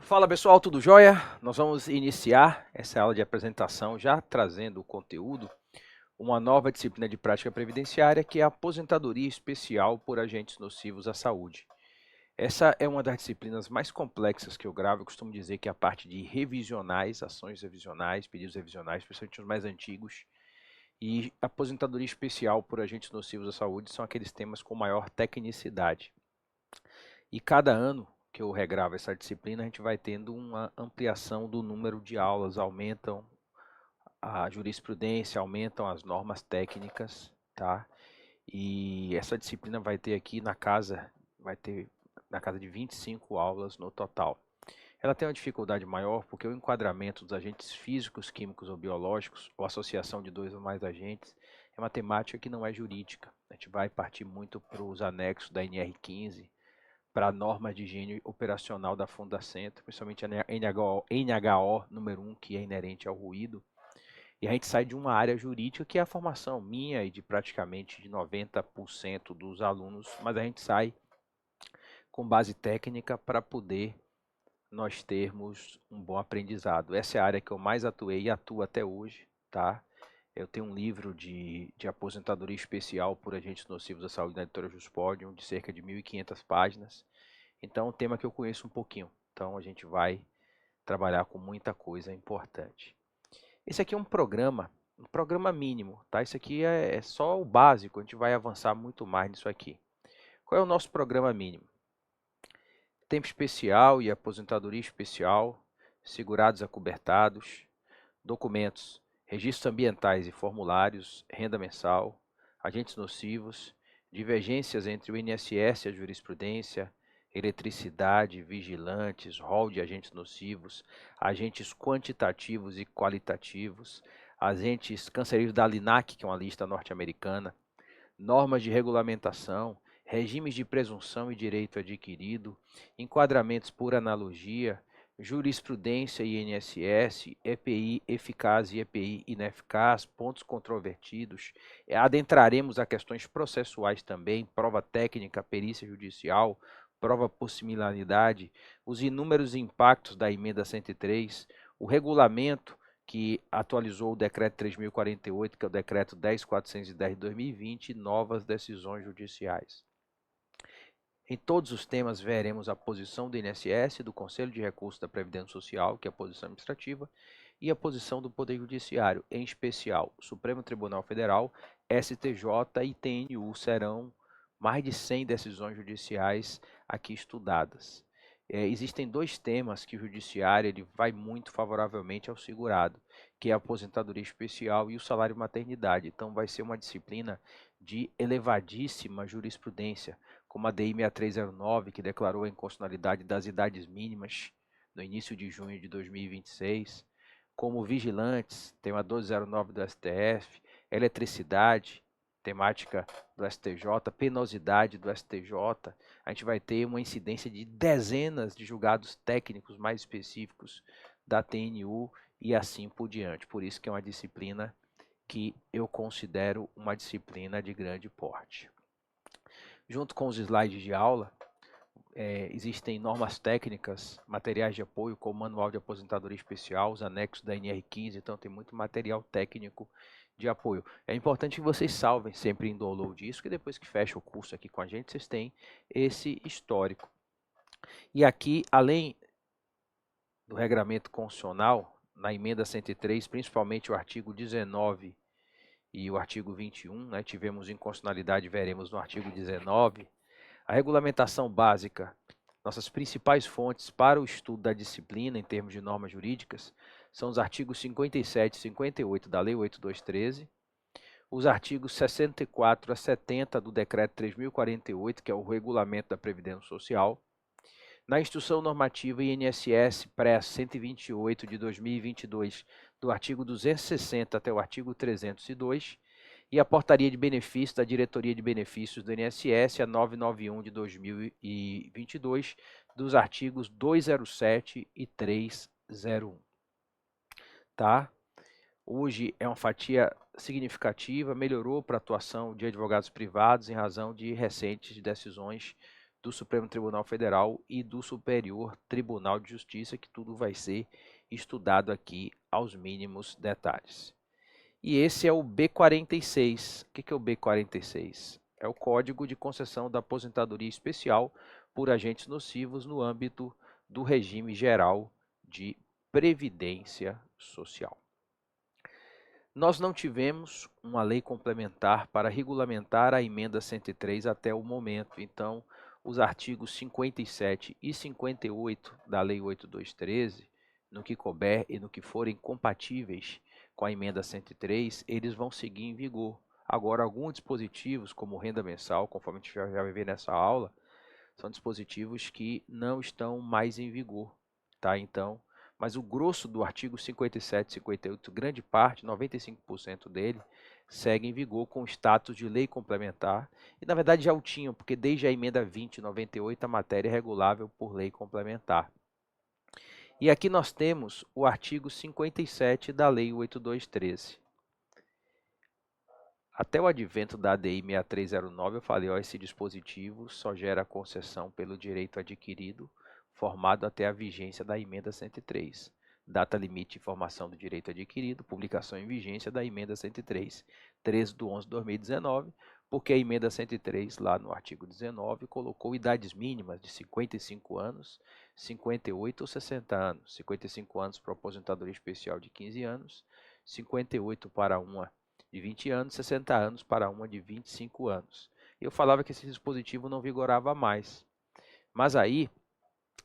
Fala pessoal, tudo jóia? Nós vamos iniciar essa aula de apresentação já trazendo o conteúdo, uma nova disciplina de prática previdenciária que é a aposentadoria especial por agentes nocivos à saúde. Essa é uma das disciplinas mais complexas que eu gravo. Eu costumo dizer que é a parte de revisionais, ações revisionais, pedidos revisionais, principalmente os mais antigos, e aposentadoria especial por agentes nocivos à saúde são aqueles temas com maior tecnicidade. E cada ano que eu regravo essa disciplina, a gente vai tendo uma ampliação do número de aulas, aumentam a jurisprudência, aumentam as normas técnicas, tá? E essa disciplina vai ter na casa de 25 aulas no total. Ela tem uma dificuldade maior porque o enquadramento dos agentes físicos, químicos ou biológicos, ou associação de dois ou mais agentes, é uma temática que não é jurídica. A gente vai partir muito para os anexos da NR15, para a norma de higiene operacional da Fundacentro, principalmente a NHO número 1, que é inerente ao ruído. E a gente sai de uma área jurídica que é a formação minha e de praticamente de 90% dos alunos, mas a gente sai com base técnica para poder nós termos um bom aprendizado. Essa é a área que eu mais atuei e atuo até hoje, tá? Eu tenho um livro de aposentadoria especial por agentes nocivos à saúde na editora Juspodium, de cerca de 1.500 páginas. Então, é um tema que eu conheço um pouquinho. Então, a gente vai trabalhar com muita coisa importante. Esse aqui é um programa mínimo, tá? Isso aqui é só o básico, a gente vai avançar muito mais nisso aqui. Qual é o nosso programa mínimo? Tempo especial e aposentadoria especial, segurados acobertados, documentos, registros ambientais e formulários, renda mensal, agentes nocivos, divergências entre o INSS e a jurisprudência, eletricidade, vigilantes, rol de agentes nocivos, agentes quantitativos e qualitativos, agentes cancerígenos da LINAC, que é uma lista norte-americana, normas de regulamentação, regimes de presunção e direito adquirido, enquadramentos por analogia, jurisprudência e INSS, EPI eficaz e EPI ineficaz, pontos controvertidos. Adentraremos a questões processuais também, prova técnica, perícia judicial, prova por similaridade, os inúmeros impactos da emenda 103, o regulamento que atualizou o decreto 3048, que é o decreto 10.410 de 2020, e novas decisões judiciais. Em todos os temas veremos a posição do INSS, do Conselho de Recursos da Previdência Social, que é a posição administrativa, e a posição do Poder Judiciário, em especial Supremo Tribunal Federal, STJ e TNU. Serão mais de 100 decisões judiciais aqui estudadas. Existem dois temas que o judiciário ele vai muito favoravelmente ao segurado, que é a aposentadoria especial e o salário maternidade. Então vai ser uma disciplina de elevadíssima jurisprudência, como a DI 6309, que declarou a inconstitucionalidade das idades mínimas no início de junho de 2026, como vigilantes, tema 1209 do STF, eletricidade, temática do STJ, penosidade do STJ. A gente vai ter uma incidência de dezenas de julgados técnicos mais específicos da TNU e assim por diante. Por isso que é uma disciplina que eu considero uma disciplina de grande porte. Junto com os slides de aula, existem normas técnicas, materiais de apoio, como o Manual de Aposentadoria Especial, os anexos da NR15, então tem muito material técnico de apoio. É importante que vocês salvem sempre em download isso, que depois que fecha o curso aqui com a gente, vocês têm esse histórico. E aqui, além do regramento constitucional, na emenda 103, principalmente o artigo 19 e o artigo 21, né, tivemos inconstitucionalidade, veremos no artigo 19, a regulamentação básica, nossas principais fontes para o estudo da disciplina em termos de normas jurídicas, são os artigos 57 e 58 da Lei 8213, os artigos 64 a 70 do Decreto 3048, que é o regulamento da Previdência Social, na Instrução Normativa INSS PRES 128 de 2022, do artigo 260 até o artigo 302, e a Portaria de Benefícios da Diretoria de Benefícios do INSS, a 991 de 2022, dos artigos 207 e 301. Tá? Hoje é uma fatia significativa, melhorou para a atuação de advogados privados em razão de recentes decisões do Supremo Tribunal Federal e do Superior Tribunal de Justiça, que tudo vai ser estudado aqui aos mínimos detalhes. E esse é o B46. O que é o B46? É o Código de Concessão da Aposentadoria Especial por Agentes Nocivos no âmbito do regime geral de Previdência Social. Nós não tivemos uma lei complementar para regulamentar a emenda 103 até o momento, então os artigos 57 e 58 da Lei 8213, no que couber e no que forem compatíveis com a emenda 103, eles vão seguir em vigor. Agora, alguns dispositivos, como renda mensal, conforme a gente já vai ver nessa aula, são dispositivos que não estão mais em vigor, tá? Então, mas o grosso do artigo 57 e 58, grande parte, 95% dele, segue em vigor com status de lei complementar, e na verdade já o tinham, porque desde a emenda 2098 a matéria é regulável por lei complementar. E aqui nós temos o artigo 57 da Lei 8213. Até o advento da ADI 6309, eu falei, ó, esse dispositivo só gera concessão pelo direito adquirido, formado até a vigência da emenda 103. Data limite de formação do direito adquirido, publicação em vigência da emenda 103, 13/11/2019, porque a emenda 103, lá no artigo 19, colocou idades mínimas de 55 anos, 58 ou 60 anos. 55 anos para aposentadoria especial de 15 anos, 58 para uma de 20 anos, 60 anos para uma de 25 anos. Eu falava que esse dispositivo não vigorava mais. Mas aí,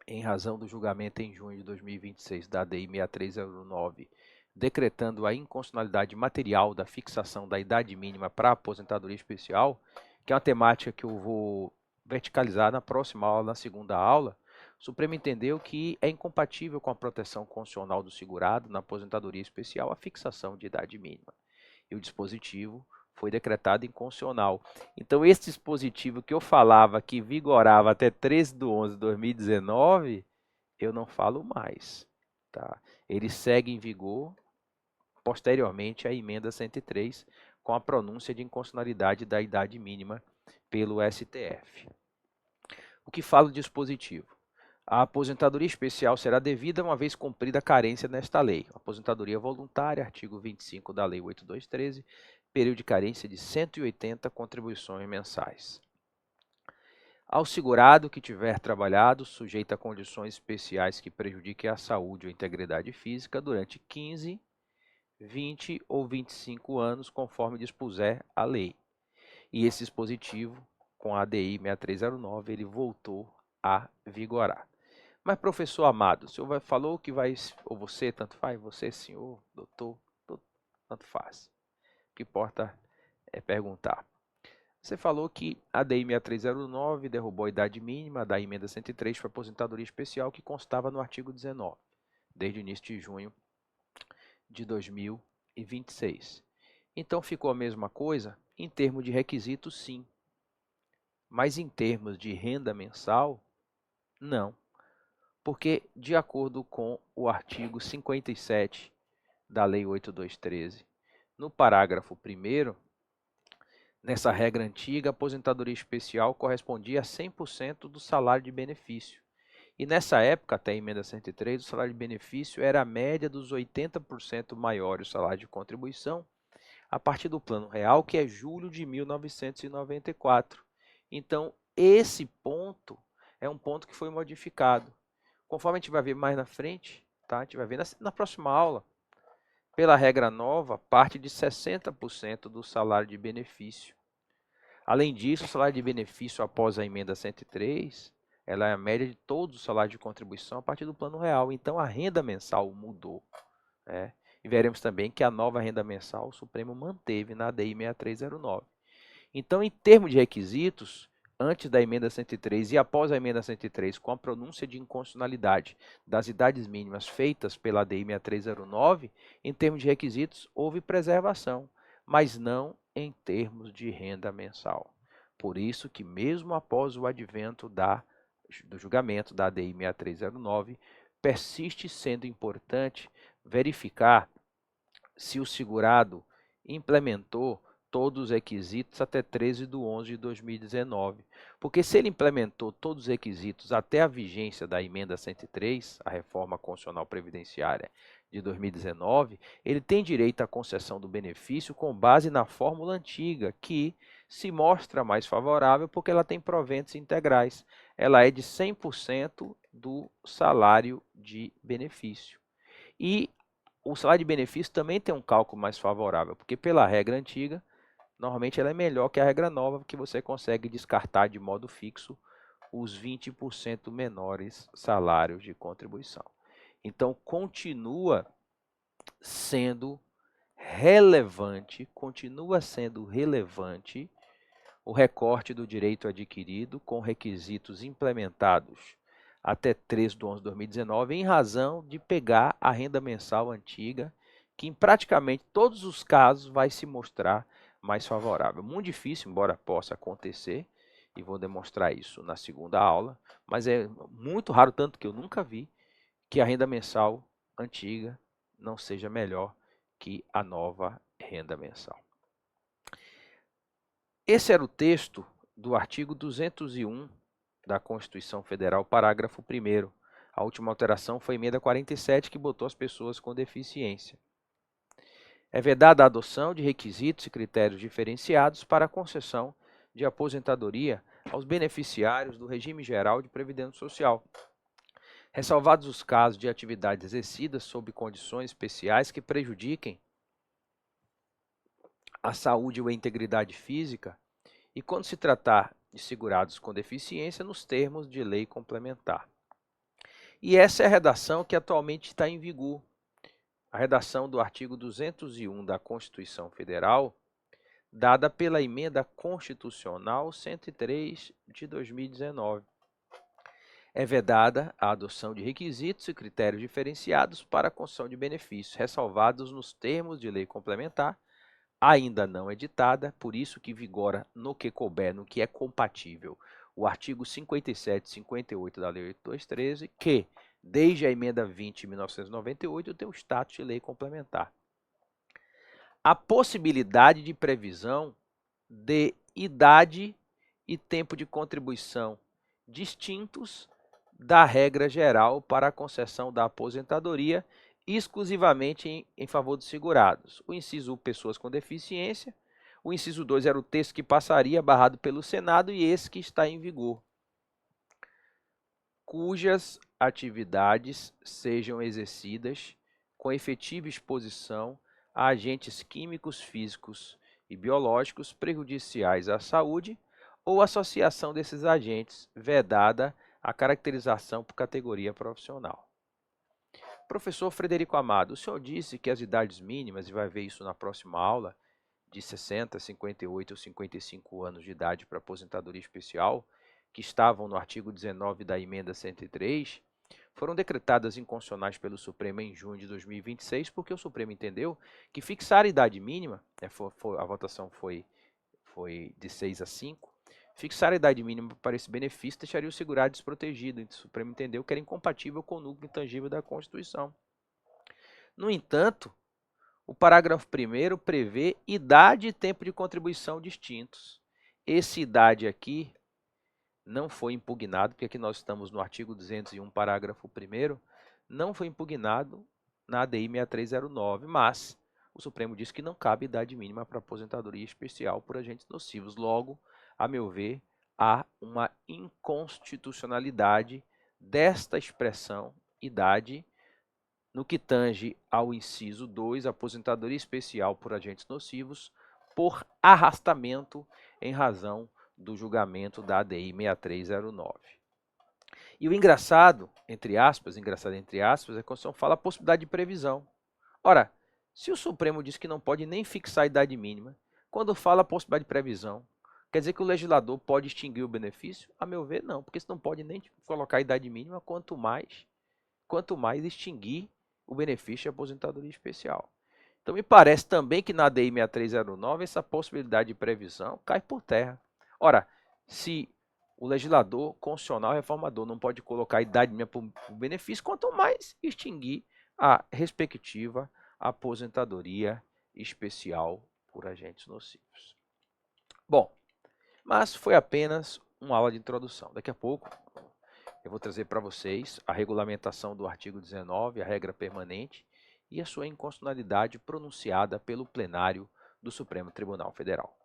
em razão do julgamento em junho de 2026 da ADI 6309, decretando a inconstitucionalidade material da fixação da idade mínima para a aposentadoria especial, que é uma temática que eu vou verticalizar na próxima aula, na segunda aula, o Supremo entendeu que é incompatível com a proteção constitucional do segurado na aposentadoria especial a fixação de idade mínima. E o dispositivo foi decretado inconstitucional. Então, esse dispositivo que eu falava que vigorava até 13/11/2019, eu não falo mais. Tá? Ele segue em vigor posteriormente à emenda 103, com a pronúncia de inconstitucionalidade da idade mínima pelo STF. O que fala o dispositivo? A aposentadoria especial será devida uma vez cumprida a carência nesta lei. Aposentadoria voluntária, artigo 25 da Lei 8213, período de carência de 180 contribuições mensais. Ao segurado que tiver trabalhado, sujeito a condições especiais que prejudiquem a saúde ou integridade física durante 15, 20 ou 25 anos, conforme dispuser a lei. E esse dispositivo, com a ADI 6309, ele voltou a vigorar. Mas, professor Amado, o senhor falou que vai, ou você, tanto faz, você, senhor, doutor, tanto faz. O que importa é perguntar. Você falou que a ADI 6309 derrubou a idade mínima da emenda 103 para aposentadoria especial, que constava no artigo 19, desde o início de junho de 2026. Então, ficou a mesma coisa? Em termos de requisitos, sim. Mas em termos de renda mensal, não. Porque, de acordo com o artigo 57 da Lei 8213, no parágrafo 1º, nessa regra antiga, a aposentadoria especial correspondia a 100% do salário de benefício. E nessa época, até a emenda 103, o salário de benefício era a média dos 80% maiores do salário de contribuição, a partir do Plano Real, que é julho de 1994. Então, esse ponto é um ponto que foi modificado. Conforme a gente vai ver mais na frente, tá? A gente vai ver na próxima aula, pela regra nova, parte de 60% do salário de benefício. Além disso, o salário de benefício após a emenda 103, ela é a média de todos os salários de contribuição a partir do Plano Real. Então, a renda mensal mudou. Né? E veremos também que a nova renda mensal o Supremo manteve na ADI 6309. Então, em termos de requisitos, antes da emenda 103 e após a emenda 103, com a pronúncia de inconstitucionalidade das idades mínimas feitas pela ADI 6309, em termos de requisitos, houve preservação, mas não em termos de renda mensal. Por isso que, mesmo após o advento do julgamento da ADI 6309, persiste sendo importante verificar se o segurado implementou todos os requisitos até 13/11/2019. Porque se ele implementou todos os requisitos até a vigência da emenda 103, a reforma constitucional previdenciária de 2019, ele tem direito à concessão do benefício com base na fórmula antiga, que se mostra mais favorável porque ela tem proventos integrais. Ela é de 100% do salário de benefício. E o salário de benefício também tem um cálculo mais favorável, porque pela regra antiga, normalmente ela é melhor que a regra nova, porque você consegue descartar de modo fixo os 20% menores salários de contribuição. Então, continua sendo relevante o recorte do direito adquirido com requisitos implementados até 13/11/2019, em razão de pegar a renda mensal antiga, que em praticamente todos os casos vai se mostrar mais favorável. Muito difícil, embora possa acontecer, e vou demonstrar isso na segunda aula, mas é muito raro, tanto que eu nunca vi, que a renda mensal antiga não seja melhor que a nova renda mensal. Esse era o texto do artigo 201 da Constituição Federal, parágrafo 1º. A última alteração foi a emenda 47, que botou as pessoas com deficiência. É vedada a adoção de requisitos e critérios diferenciados para a concessão de aposentadoria aos beneficiários do regime geral de previdência social, ressalvados os casos de atividades exercidas sob condições especiais que prejudiquem a saúde ou a integridade física, e quando se tratar de segurados com deficiência, nos termos de lei complementar. E essa é a redação que atualmente está em vigor. A redação do artigo 201 da Constituição Federal, dada pela Emenda Constitucional 103 de 2019. É vedada a adoção de requisitos e critérios diferenciados para a concessão de benefícios, ressalvados nos termos de lei complementar, ainda não editada, por isso que vigora no que couber, no que é compatível, o artigo 57 e 58 da Lei 8.213, que, desde a emenda 20 de 1998, tem o status de lei complementar. A possibilidade de previsão de idade e tempo de contribuição distintos da regra geral para a concessão da aposentadoria exclusivamente em favor dos segurados. O inciso 1, pessoas com deficiência. O inciso 2 era o texto que passaria, barrado pelo Senado, e esse que está em vigor. Cujas atividades sejam exercidas com efetiva exposição a agentes químicos, físicos e biológicos prejudiciais à saúde ou associação desses agentes, vedada a caracterização por categoria profissional. Professor Frederico Amado, o senhor disse que as idades mínimas, e vai ver isso na próxima aula, de 60, 58 ou 55 anos de idade para aposentadoria especial, que estavam no artigo 19 da emenda 103, foram decretadas inconstitucionais pelo Supremo em junho de 2026, porque o Supremo entendeu que fixar a idade mínima, a votação foi de 6-5, fixar a idade mínima para esse benefício deixaria o segurado desprotegido. O Supremo entendeu que era incompatível com o núcleo intangível da Constituição. No entanto, o parágrafo 1º prevê idade e tempo de contribuição distintos. Esse idade aqui não foi impugnado, porque aqui nós estamos no artigo 201, parágrafo 1º, não foi impugnado na ADI 6309, mas o Supremo disse que não cabe idade mínima para aposentadoria especial por agentes nocivos. Logo, a meu ver, há uma inconstitucionalidade desta expressão idade no que tange ao inciso 2, aposentadoria especial por agentes nocivos, por arrastamento em razão do julgamento da ADI 6309. E o engraçado, entre aspas, é que a Constituição fala a possibilidade de previsão. Ora, se o Supremo diz que não pode nem fixar a idade mínima, quando fala a possibilidade de previsão, quer dizer que o legislador pode extinguir o benefício? A meu ver, não, porque você não pode nem colocar a idade mínima, quanto mais extinguir o benefício de aposentadoria especial. Então, me parece também que na ADI 6309 essa possibilidade de previsão cai por terra. Ora, se o legislador constitucional reformador não pode colocar a idade mínima para o benefício, quanto mais extinguir a respectiva aposentadoria especial por agentes nocivos. Bom, mas foi apenas uma aula de introdução. Daqui a pouco eu vou trazer para vocês a regulamentação do artigo 19, a regra permanente, e a sua inconstitucionalidade pronunciada pelo plenário do Supremo Tribunal Federal.